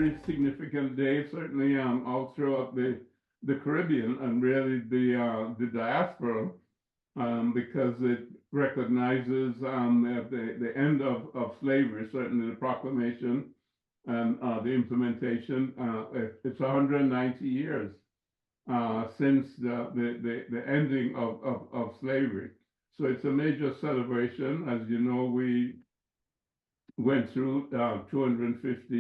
very significant day, certainly all throughout the Caribbean and really the diaspora, because it recognizes the end of slavery, certainly the proclamation and the implementation. It's 190 years since the ending of slavery. So it's a major celebration. As you know, we went through 250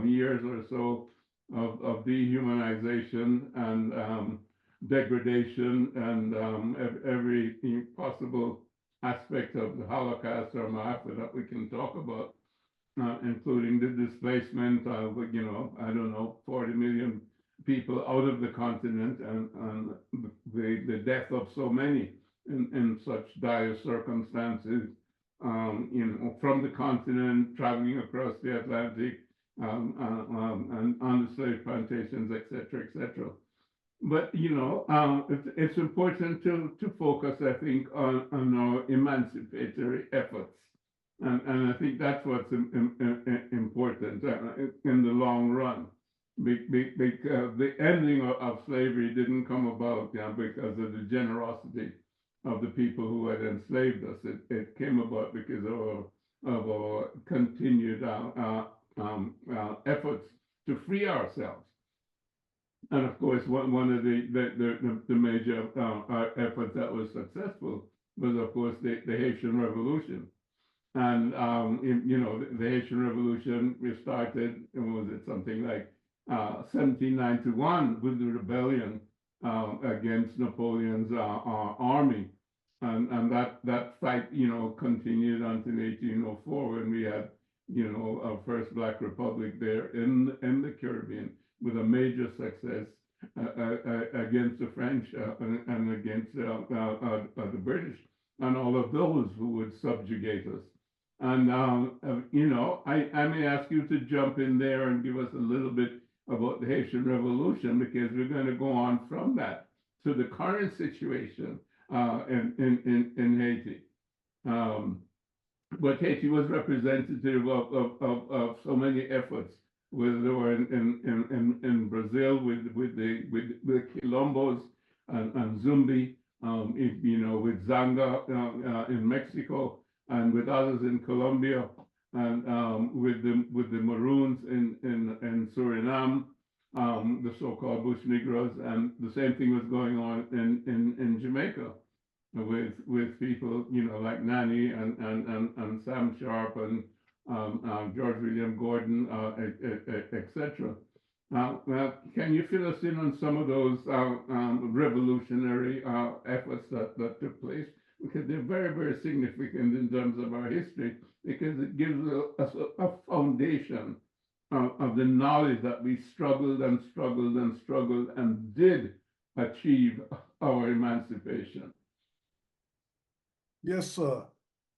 years or so of dehumanization and degradation and every possible aspect of the Holocaust or Maafa that we can talk about, including the displacement of, I don't know, 40 million people out of the continent and the death of so many in such dire circumstances, from the continent, traveling across the Atlantic, and on the slave plantations, et cetera. But, it's important to focus, I think, on our emancipatory efforts. And I think that's what's important in the long run. Because the ending of slavery didn't come about because of the generosity of the people who had enslaved us. It came about because of our continued efforts to free ourselves. And of course, one of the major efforts that was successful was, of course, the Haitian Revolution. And the Haitian Revolution, we started, was it something like 1791 with the rebellion against Napoleon's army, and that fight continued until 1804 when we had our first Black Republic there in the Caribbean with a major success against the French and against the British and all of those who would subjugate us. And I may ask you to jump in there and give us a little bit about the Haitian Revolution, because we're going to go on from that to the current situation in Haiti. But Haiti was representative of so many efforts, whether were in Brazil with the Quilombos and Zumbi, with Zanga in Mexico, and with others in Colombia, and with the Maroons in Suriname, the so-called Bush Negroes, and the same thing was going on in Jamaica with people like Nanny and Sam Sharp and George William Gordon, etc. Well, can you fill us in on some of those revolutionary efforts that took place? Because they're very, very significant in terms of our history, because it gives us a foundation of the knowledge that we struggled and did achieve our emancipation. Yes, sir.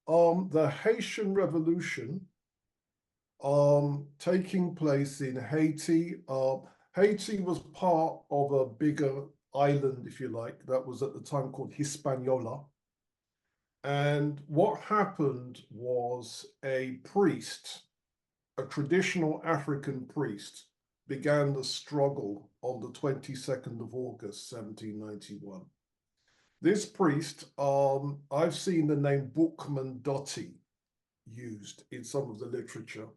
The Haitian Revolution taking place in Haiti. Haiti was part of a bigger island, if you like, that was at the time called Hispaniola. And what happened was a priest, a traditional African priest, began the struggle on the 22nd of August, 1791. This priest, I've seen the name Bookman Dotti used in some of the literature.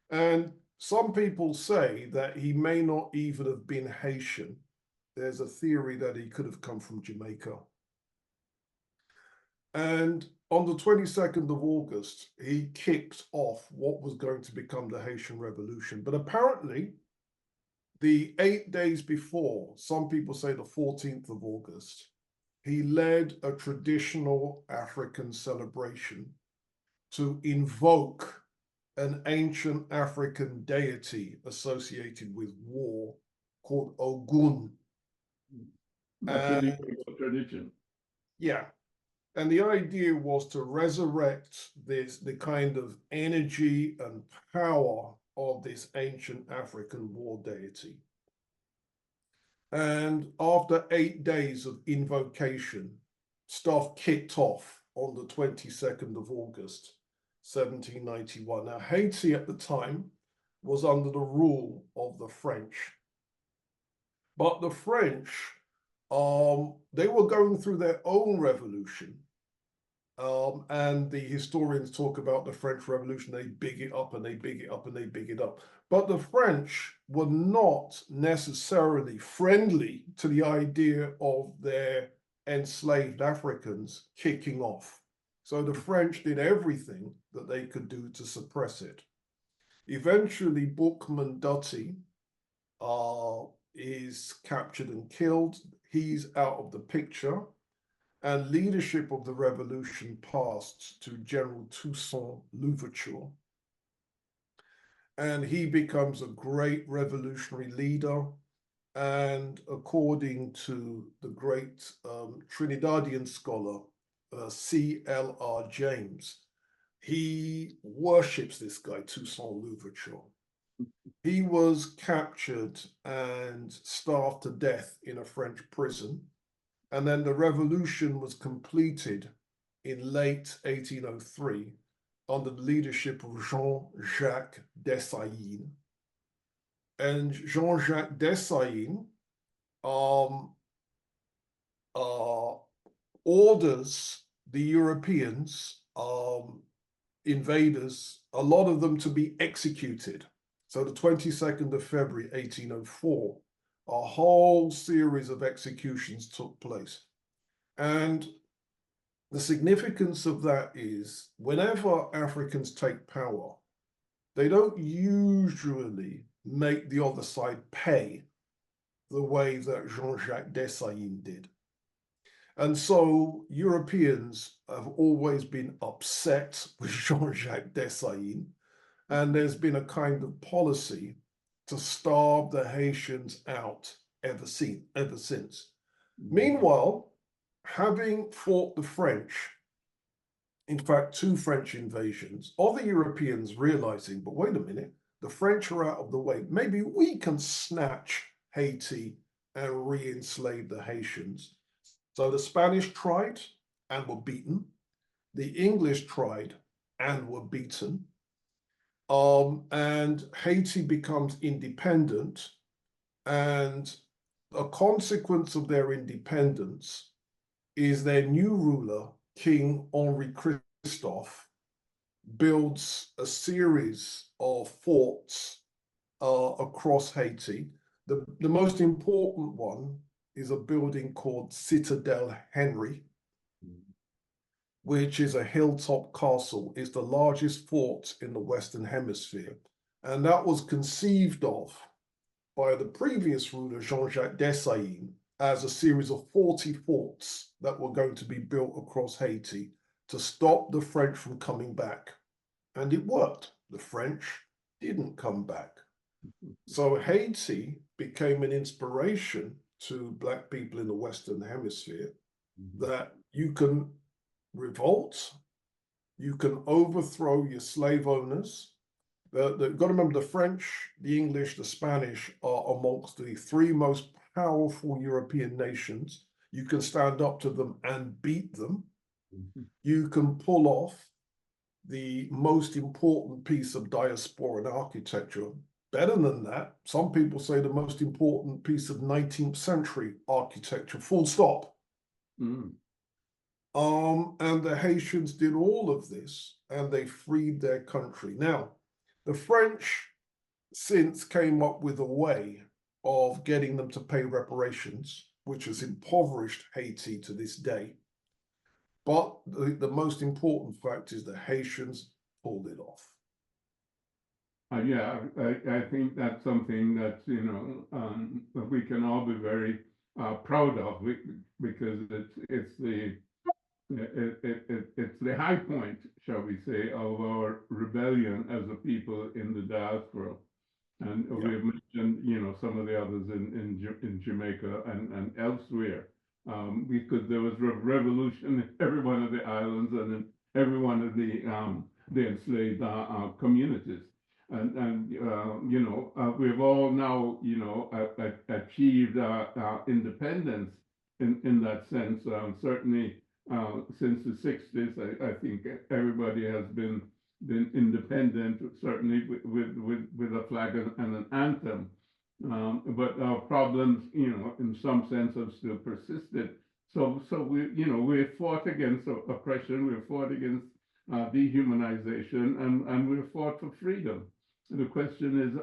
And some people say that he may not even have been Haitian. There's a theory that he could have come from Jamaica. And on the 22nd of August, he kicked off what was going to become the Haitian Revolution. But apparently, the 8 days before, some people say the 14th of August, he led a traditional African celebration to invoke an ancient African deity associated with war called Ogun. Tradition. Yeah. And the idea was to resurrect the kind of energy and power of this ancient African war deity. And after 8 days of invocation, stuff kicked off on the 22nd of August, 1791. Now, Haiti at the time was under the rule of the French. But the French, they were going through their own revolution. And the historians talk about the French Revolution. They big it up and they big it up and they big it up. But the French were not necessarily friendly to the idea of their enslaved Africans kicking off. So the French did everything that they could do to suppress it. Eventually, Boukman Dutty is captured and killed. He's out of the picture. And leadership of the revolution passed to General Toussaint Louverture. And he becomes a great revolutionary leader. And according to the great Trinidadian scholar, C.L.R. James, he worships this guy, Toussaint Louverture. He was captured and starved to death in a French prison. And then the revolution was completed in late 1803 under the leadership of Jean-Jacques Dessalines. And Jean-Jacques Dessalines orders the Europeans, invaders, a lot of them to be executed. So the 22nd of February, 1804, a whole series of executions took place. And the significance of that is whenever Africans take power, they don't usually make the other side pay the way that Jean-Jacques Dessalines did. And so Europeans have always been upset with Jean-Jacques Dessalines, and there's been a kind of policy to starve the Haitians out ever since. Meanwhile, having fought the French, in fact, 2 French invasions, other Europeans realizing, but wait a minute, the French are out of the way. Maybe we can snatch Haiti and re-enslave the Haitians. So the Spanish tried and were beaten. The English tried and were beaten. And Haiti becomes independent, and a consequence of their independence is their new ruler, King Henri Christophe, builds a series of forts across Haiti. The most important one is a building called Citadel Henry, which is a hilltop castle. It's the largest fort in the Western Hemisphere. And that was conceived of by the previous ruler, Jean-Jacques Dessalines, as a series of 40 forts that were going to be built across Haiti to stop the French from coming back. And it worked. The French didn't come back. So Haiti became an inspiration to Black people in the Western Hemisphere that you can revolt, you can overthrow your slave owners. You've got to remember the French, the English, the Spanish are amongst the 3 most powerful European nations. You can stand up to them and beat them. You can pull off the most important piece of diasporan architecture. Better than that, some people say the most important piece of 19th century architecture, full stop. And the Haitians did all of this, and they freed their country. Now, the French since came up with a way of getting them to pay reparations, which has impoverished Haiti to this day. But the most important fact is the Haitians pulled it off. Yeah, I think that's something that, that we can all be very proud of, because it's the high point, shall we say, of our rebellion as a people in the diaspora. And we have mentioned, some of the others in Jamaica and elsewhere, because there was revolution in every one of the islands and in every one of the enslaved communities. And we've all now, achieved independence in that sense. Certainly since the 60s, I think everybody has been been independent, certainly with a flag and an anthem. But our problems, in some sense have still persisted. So we fought against oppression, we fought against dehumanization, and we fought for freedom. The question is,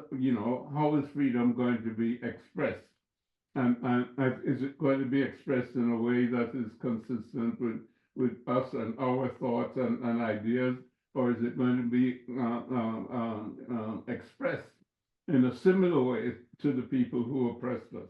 how is freedom going to be expressed? And is it going to be expressed in a way that is consistent with us and our thoughts and ideas, or is it going to be expressed in a similar way to the people who oppressed us?